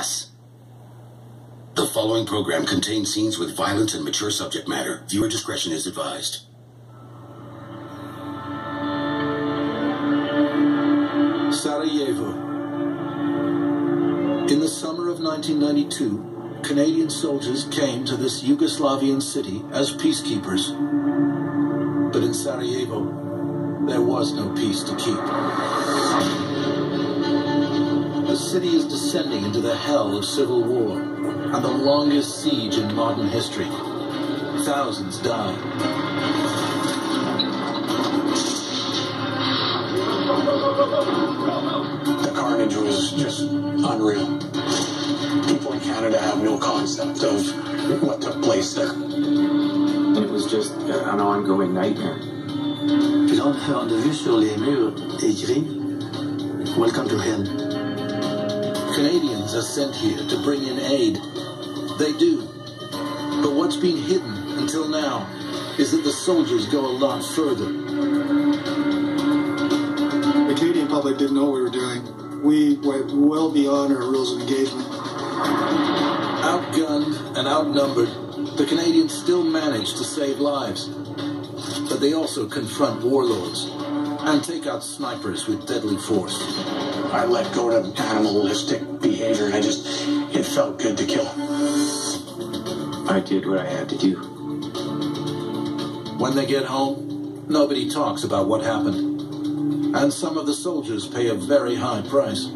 us. The following program contains scenes with violence and mature subject matter. Viewer discretion is advised. Sarajevo. In the summer of 1992, Canadian soldiers came to this Yugoslavian city as peacekeepers. But in Sarajevo, there was no peace to keep. The city is descending into the hell of civil war and the longest siege in modern history. Thousands die. The carnage was just unreal. People in Canada have no concept of what took place there. It was just an ongoing nightmare. L'enfer de vue sur les murs écrit "Welcome to Hell." Canadians are sent here to bring in aid. They do. But what's been hidden until now is that the soldiers go a lot further. The Canadian public didn't know what we were doing. We went well beyond our rules of engagement. Outgunned and outnumbered, the Canadians still manage to save lives. But they also confront warlords and take out snipers with deadly force. I let go to animalistic behavior and it felt good to kill. I did what I had to do. When they get home, nobody talks about what happened. And some of the soldiers pay a very high price.